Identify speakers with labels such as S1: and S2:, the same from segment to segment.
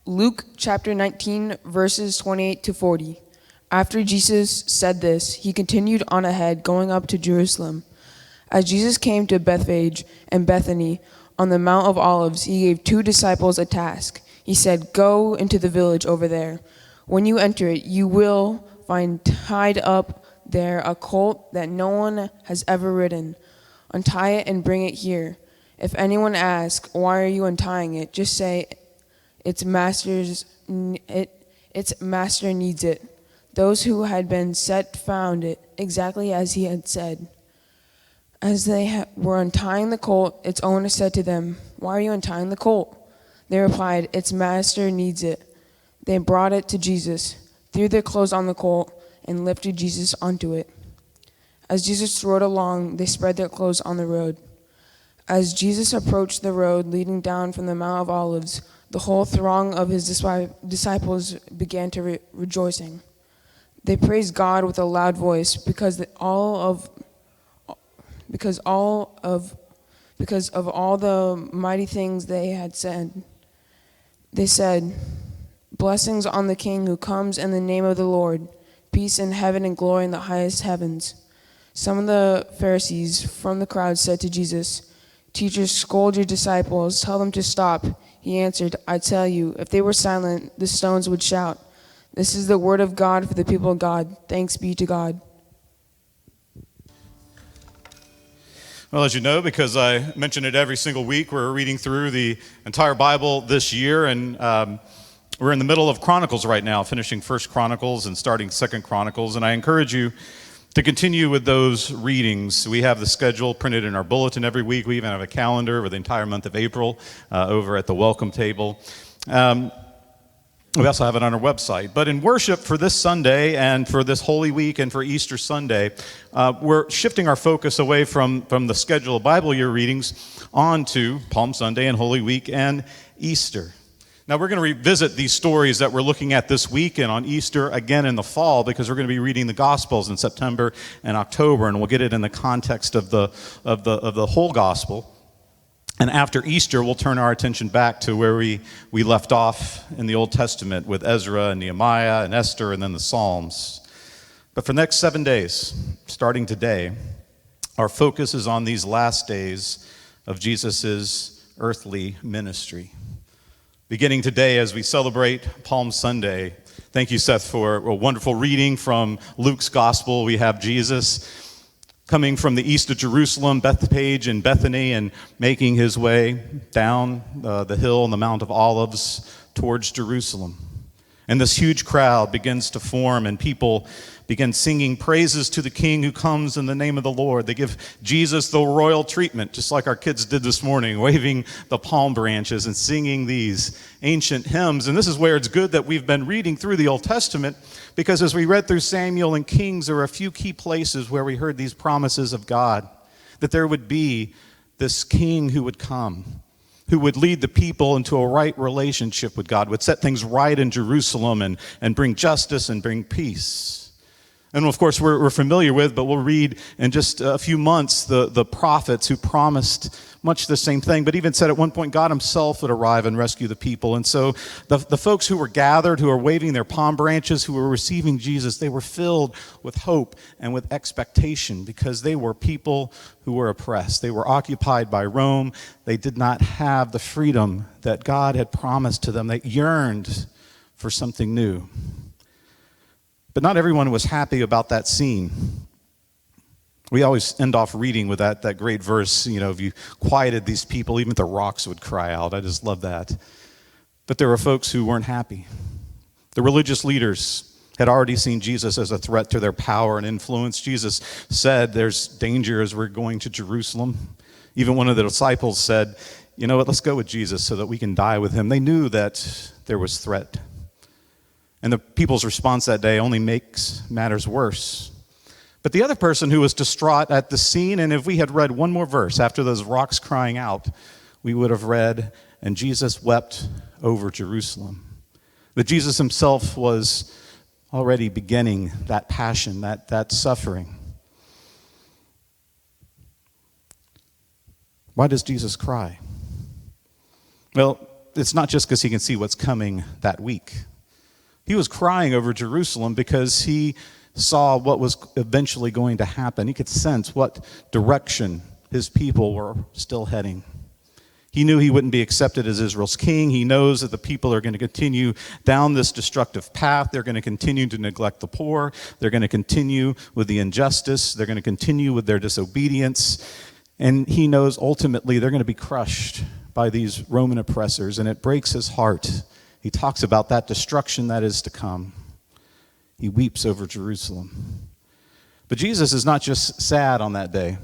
S1: Luke chapter 19, verses 28 to 40. After Jesus said this, he continued on ahead, going up to Jerusalem. As Jesus came to Bethphage and Bethany on the Mount of Olives, he gave 2 disciples a task. He said, "Go into the village over there. When you enter it, you will find tied up there a colt that no one has ever ridden. Untie it and bring it here. If anyone asks, 'Why are you untying it?' just say, its master needs it." Those who had been set found it exactly as he had said. As they were untying the colt, its owner said to them, "Why are you untying the colt?" They replied, "Its master needs it." They brought it to Jesus, threw their clothes on the colt, and lifted Jesus onto it. As Jesus rode along, they spread their clothes on the road. As Jesus approached the road leading down from the Mount of Olives, the whole throng of his disciples began to rejoicing. They praised God with a loud voice because of all the mighty things they had said. They said, "Blessings on the King who comes in the name of the Lord, peace in heaven and glory in the highest heavens." Some of the Pharisees from the crowd said to Jesus, "Teacher, scold your disciples, tell them to stop." He answered, "I tell you, if they were silent, the stones would shout." This is the word of God for the people of God. Thanks be to God.
S2: Well, as you know, because I mention it every single week, we're reading through the entire Bible this year, and we're in the middle of Chronicles right now, finishing First Chronicles and starting Second Chronicles, and I encourage you to continue with those readings. We have the schedule printed in our bulletin every week. We even have a calendar for the entire month of April over at the welcome table. We also have it on our website. But in worship for this Sunday and for this Holy Week and for Easter Sunday, we're shifting our focus away from the schedule of Bible year readings on to Palm Sunday and Holy Week and Easter. Now, we're going to revisit these stories that we're looking at this week and on Easter again in the fall, because we're going to be reading the Gospels in September and October, and we'll get it in the context of the whole Gospel. And after Easter, we'll turn our attention back to where we left off in the Old Testament with Ezra and Nehemiah and Esther and then the Psalms. But for the next 7 days, starting today, our focus is on these last days of Jesus' earthly ministry. Beginning today as we celebrate Palm Sunday. Thank you, Seth, for a wonderful reading from Luke's Gospel. We have Jesus coming from the east of Jerusalem, Bethphage and Bethany, and making his way down the hill on the Mount of Olives towards Jerusalem. And this huge crowd begins to form, and people begin singing praises to the King who comes in the name of the Lord. They give Jesus the royal treatment, just like our kids did this morning, waving the palm branches and singing these ancient hymns. And this is where it's good that we've been reading through the Old Testament, because as we read through Samuel and Kings, there are a few key places where we heard these promises of God, that there would be this King who would come, who would lead the people into a right relationship with God, would set things right in Jerusalem and bring justice and bring peace. And of course, we're familiar with, but we'll read in just a few months the prophets who promised much the same thing, but even said at one point God himself would arrive and rescue the people. And so the folks who were gathered, who were waving their palm branches, who were receiving Jesus, they were filled with hope and with expectation, because they were people who were oppressed. They were occupied by Rome. They did not have the freedom that God had promised to them. They yearned for something new. But not everyone was happy about that scene. We always end off reading with that great verse, if you quieted these people, even the rocks would cry out. I just love that. But there were folks who weren't happy. The religious leaders had already seen Jesus as a threat to their power and influence. Jesus said there's danger as we're going to Jerusalem. Even one of the disciples said, "You know what, let's go with Jesus so that we can die with him." They knew that there was threat. And the people's response that day only makes matters worse. But the other person who was distraught at the scene, and if we had read one more verse after those rocks crying out, we would have read, "And Jesus wept over Jerusalem." That Jesus himself was already beginning that passion, that suffering. Why does Jesus cry? Well, it's not just because he can see what's coming that week. He was crying over Jerusalem because he saw what was eventually going to happen. He could sense what direction his people were still heading. He knew he wouldn't be accepted as Israel's king. He knows that the people are going to continue down this destructive path. They're going to continue to neglect the poor. They're going to continue with the injustice. They're going to continue with their disobedience. And he knows ultimately they're going to be crushed by these Roman oppressors, and it breaks his heart. He talks about that destruction that is to come. He weeps over Jerusalem. But Jesus is not just sad on that day.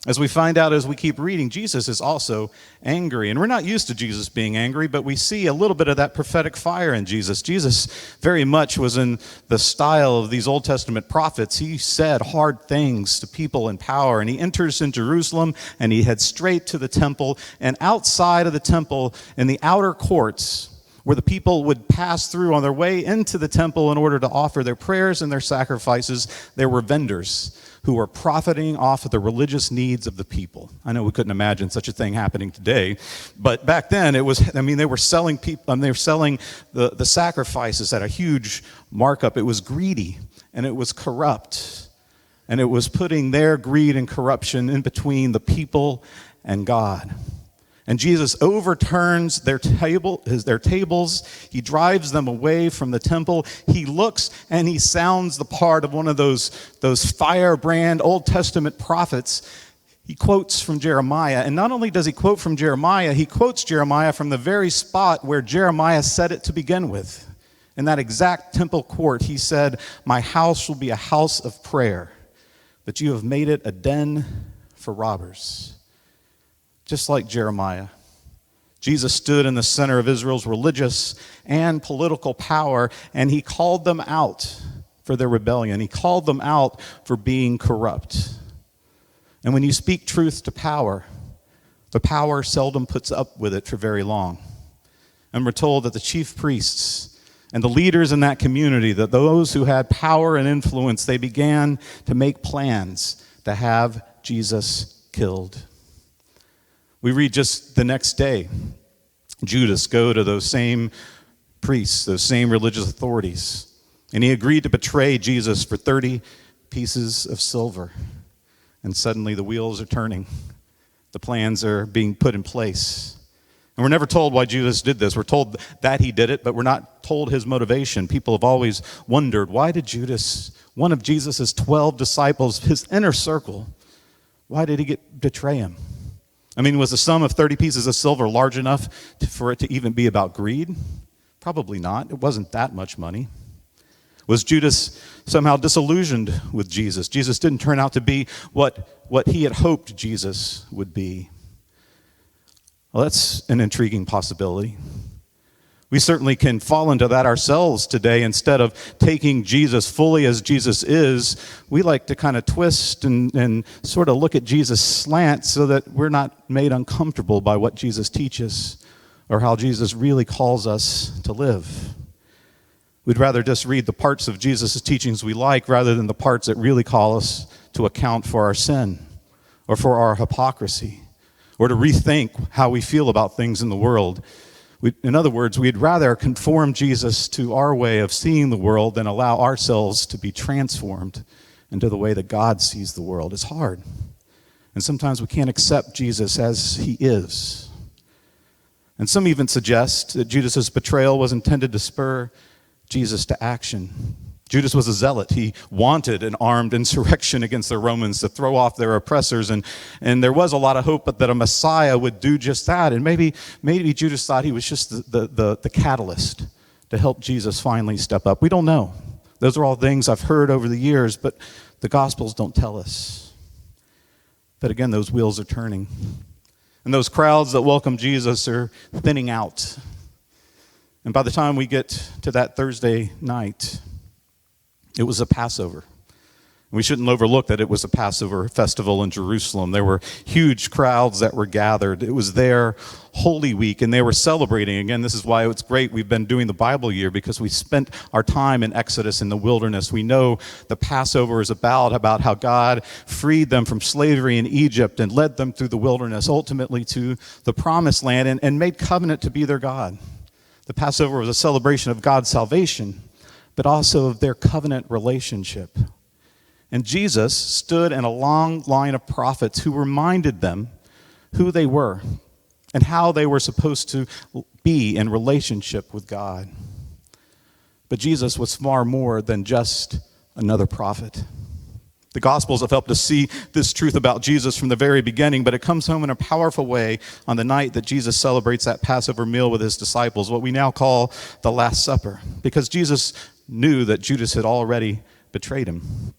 S2: As we find out as we keep reading, Jesus is also angry. And we're not used to Jesus being angry, but we see a little bit of that prophetic fire in Jesus. Jesus very much was in the style of these Old Testament prophets. He said hard things to people in power, and he enters in Jerusalem, and he heads straight to the temple. And outside of the temple, in the outer courts, where the people would pass through on their way into the temple in order to offer their prayers and their sacrifices, there were vendors who were profiting off of the religious needs of the people. I know we couldn't imagine such a thing happening today, but back then they were selling the sacrifices at a huge markup. It was greedy and it was corrupt, and it was putting their greed and corruption in between the people and God. And Jesus overturns their tables. He drives them away from the temple. He looks and he sounds the part of one of those firebrand Old Testament prophets. He quotes from Jeremiah. And not only does he quote from Jeremiah, he quotes Jeremiah from the very spot where Jeremiah said it to begin with. In that exact temple court, he said, "My house will be a house of prayer, but you have made it a den for robbers." Just like Jeremiah, Jesus stood in the center of Israel's religious and political power, and he called them out for their rebellion. He called them out for being corrupt. And when you speak truth to power, the power seldom puts up with it for very long. And we're told that the chief priests and the leaders in that community, that those who had power and influence, they began to make plans to have Jesus killed. We read just the next day, Judas go to those same priests, those same religious authorities, and he agreed to betray Jesus for 30 pieces of silver. And suddenly the wheels are turning. The plans are being put in place. And we're never told why Judas did this. We're told that he did it, but we're not told his motivation. People have always wondered, why did Judas, one of Jesus' 12 disciples, his inner circle, why did he betray him? I mean, was the sum of 30 pieces of silver large enough for it to even be about greed? Probably not. It wasn't that much money. Was Judas somehow disillusioned with Jesus? Jesus didn't turn out to be what he had hoped Jesus would be. Well, that's an intriguing possibility. We certainly can fall into that ourselves today. Instead of taking Jesus fully as Jesus is, we like to kind of twist and sort of look at Jesus slant so that we're not made uncomfortable by what Jesus teaches or how Jesus really calls us to live. We'd rather just read the parts of Jesus' teachings we like rather than the parts that really call us to account for our sin or for our hypocrisy or to rethink how we feel about things in the world. In other words, we'd rather conform Jesus to our way of seeing the world than allow ourselves to be transformed into the way that God sees the world. It's hard. And sometimes we can't accept Jesus as he is. And some even suggest that Judas' betrayal was intended to spur Jesus to action. Judas was a zealot. He wanted an armed insurrection against the Romans to throw off their oppressors, and there was a lot of hope that a Messiah would do just that. And maybe Judas thought he was just the catalyst to help Jesus finally step up. We don't know. Those are all things I've heard over the years, but the Gospels don't tell us. But again, those wheels are turning. And those crowds that welcome Jesus are thinning out. And by the time we get to that Thursday night, it was a Passover. We shouldn't overlook that it was a Passover festival in Jerusalem. There were huge crowds that were gathered. It was their Holy Week, and they were celebrating. Again, this is why it's great we've been doing the Bible year, because we spent our time in Exodus in the wilderness. We know the Passover is about how God freed them from slavery in Egypt and led them through the wilderness, ultimately to the Promised Land, and made covenant to be their God. The Passover was a celebration of God's salvation, but also of their covenant relationship. And Jesus stood in a long line of prophets who reminded them who they were and how they were supposed to be in relationship with God. But Jesus was far more than just another prophet. The Gospels have helped us see this truth about Jesus from the very beginning, but it comes home in a powerful way on the night that Jesus celebrates that Passover meal with his disciples, what we now call the Last Supper, because Jesus knew that Judas had already betrayed him.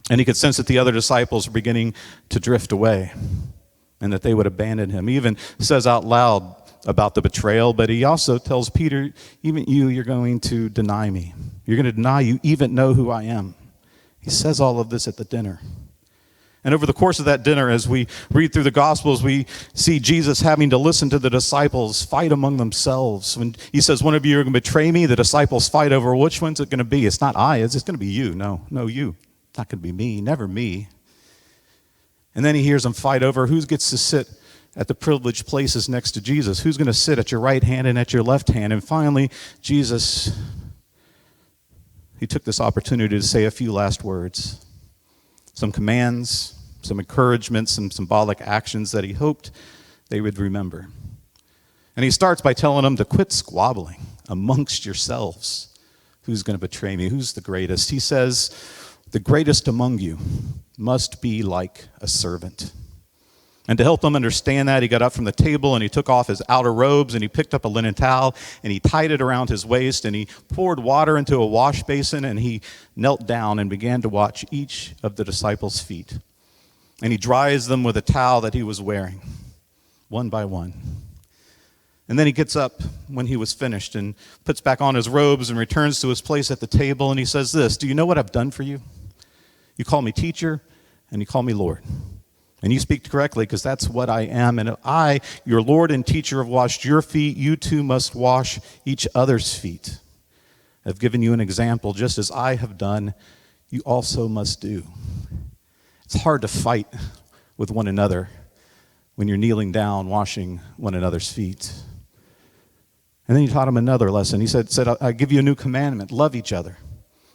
S2: And he could sense that the other disciples were beginning to drift away and that they would abandon him. He even says out loud about the betrayal, but he also tells Peter, even you're going to deny me. You're going to deny you even know who I am. He says all of this at the dinner. And over the course of that dinner, as we read through the Gospels, we see Jesus having to listen to the disciples fight among themselves. When he says, one of you are going to betray me, the disciples fight over which one's it going to be. It's not I, it's going to be you. No, you. It's not going to be me, never me. And then he hears them fight over who gets to sit at the privileged places next to Jesus. Who's going to sit at your right hand and at your left hand? And finally, Jesus, he took this opportunity to say a few last words. Some commands, some encouragements, some symbolic actions that he hoped they would remember. And he starts by telling them to quit squabbling amongst yourselves. Who's going to betray me? Who's the greatest? He says, the greatest among you must be like a servant. And to help them understand that, he got up from the table and he took off his outer robes and he picked up a linen towel and he tied it around his waist and he poured water into a wash basin and he knelt down and began to wash each of the disciples' feet. And he dries them with a towel that he was wearing, one by one. And then he gets up when he was finished and puts back on his robes and returns to his place at the table and he says this, do you know what I've done for you? You call me teacher and you call me Lord. And you speak correctly because that's what I am. And if I, your Lord and teacher, have washed your feet, you too must wash each other's feet. I've given you an example, just as I have done, you also must do. It's hard to fight with one another when you're kneeling down, washing one another's feet. And then he taught him another lesson. He said, I give you a new commandment, love each other.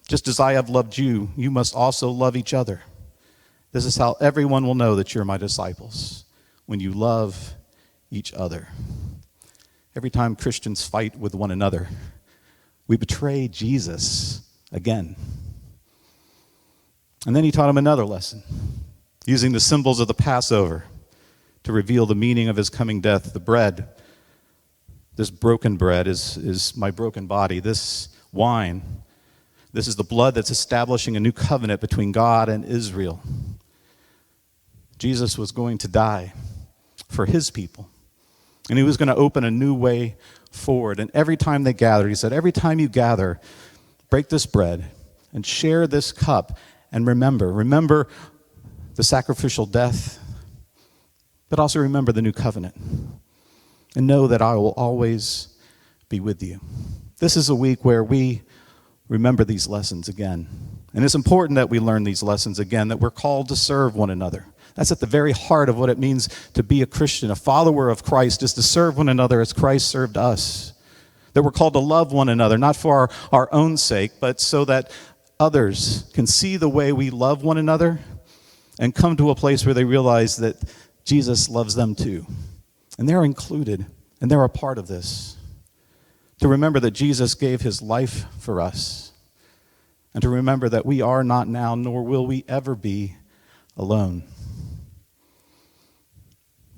S2: Just as I have loved you, you must also love each other. This is how everyone will know that you're my disciples, when you love each other. Every time Christians fight with one another, we betray Jesus again. And then he taught him another lesson, using the symbols of the Passover to reveal the meaning of his coming death. The bread, this broken bread is my broken body. This wine, this is the blood that's establishing a new covenant between God and Israel. Jesus was going to die for his people. And he was going to open a new way forward. And every time they gathered, he said, every time you gather, break this bread and share this cup and remember the sacrificial death, but also remember the new covenant. And know that I will always be with you. This is a week where we remember these lessons again. And it's important that we learn these lessons again, that we're called to serve one another. That's at the very heart of what it means to be a Christian. A follower of Christ is to serve one another as Christ served us. That we're called to love one another, not for our own sake, but so that others can see the way we love one another and come to a place where they realize that Jesus loves them too. And they're included, and they're a part of this. To remember that Jesus gave his life for us. And to remember that we are not now, nor will we ever be, alone.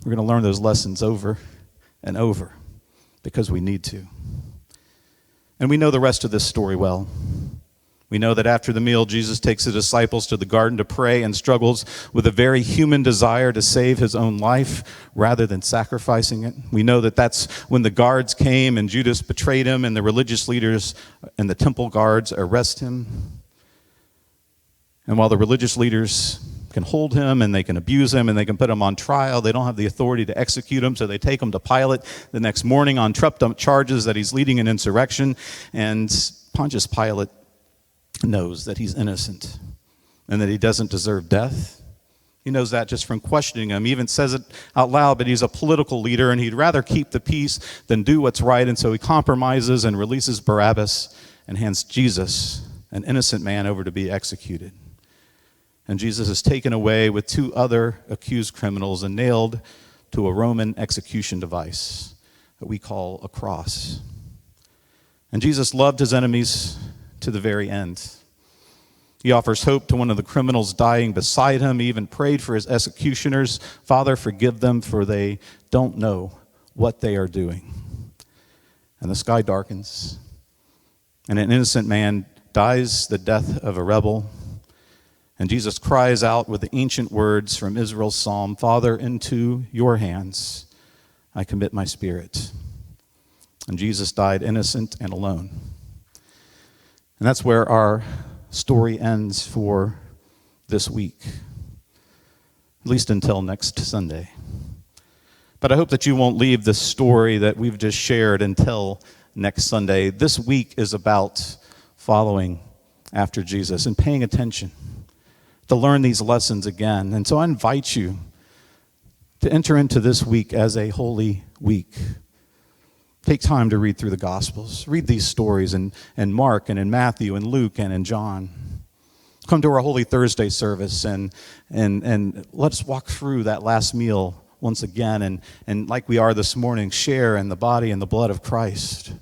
S2: We're going to learn those lessons over and over because we need to. And we know the rest of this story well. We know that after the meal, Jesus takes the disciples to the garden to pray and struggles with a very human desire to save his own life rather than sacrificing it. We know that that's when the guards came and Judas betrayed him and the religious leaders and the temple guards arrest him. And while the religious leaders can hold him and they can abuse him and they can put him on trial, they don't have the authority to execute him, so they take him to Pilate the next morning on trumped-up charges that he's leading an insurrection. And Pontius Pilate knows that he's innocent and that he doesn't deserve death. He knows that just from questioning him. He even says it out loud, but he's a political leader and he'd rather keep the peace than do what's right, and so he compromises and releases Barabbas and hands Jesus, an innocent man, over to be executed. And Jesus is taken away with 2 other accused criminals and nailed to a Roman execution device that we call a cross. And Jesus loved his enemies to the very end. He offers hope to one of the criminals dying beside him. He even prayed for his executioners, "Father, forgive them, for they don't know what they are doing." And the sky darkens, and an innocent man dies the death of a rebel. And Jesus cries out with the ancient words from Israel's psalm, "Father, into your hands I commit my spirit." And Jesus died innocent and alone. And that's where our story ends for this week, at least until next Sunday. But I hope that you won't leave the story that we've just shared until next Sunday. This week is about following after Jesus and paying attention to learn these lessons again. And so I invite you to enter into this week as a holy week. Take time to read through the Gospels. Read these stories in Mark and in Matthew and Luke and in John. Come to our Holy Thursday service and let's walk through that last meal once again and like we are this morning, share in the body and the blood of Christ.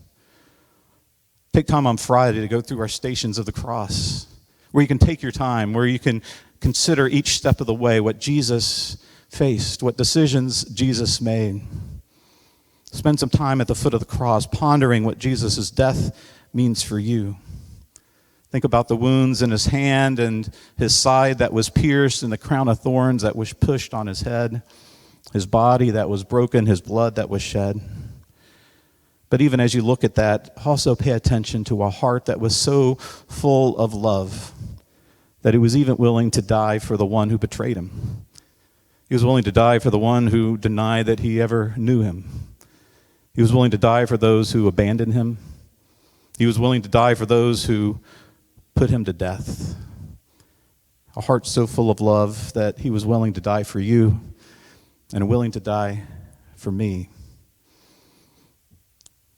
S2: Take time on Friday to go through our Stations of the Cross, where you can take your time, where you can consider each step of the way what Jesus faced, what decisions Jesus made. Spend some time at the foot of the cross, pondering what Jesus' death means for you. Think about the wounds in his hand and his side that was pierced and the crown of thorns that was pushed on his head, his body that was broken, his blood that was shed. But even as you look at that, also pay attention to a heart that was so full of love that he was even willing to die for the one who betrayed him. He was willing to die for the one who denied that he ever knew him. He was willing to die for those who abandoned him. He was willing to die for those who put him to death. A heart so full of love that he was willing to die for you and willing to die for me.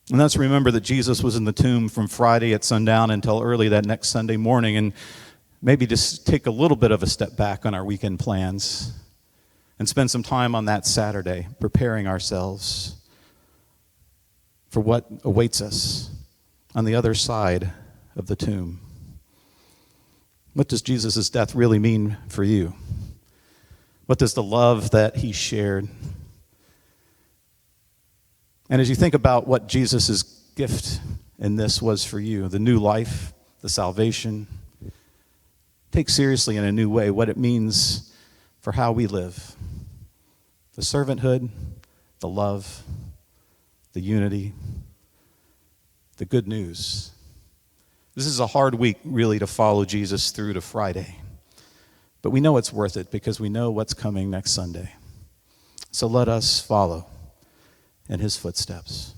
S2: And let's remember that Jesus was in the tomb from Friday at sundown until early that next Sunday morning, and maybe just take a little bit of a step back on our weekend plans and spend some time on that Saturday preparing ourselves for what awaits us on the other side of the tomb. What does Jesus' death really mean for you? What does the love that he shared? And as you think about what Jesus' gift in this was for you, the new life, the salvation, take seriously in a new way what it means for how we live. The servanthood, the love, the unity, the good news. This is a hard week, really, to follow Jesus through to Friday. But we know it's worth it because we know what's coming next Sunday. So let us follow in his footsteps.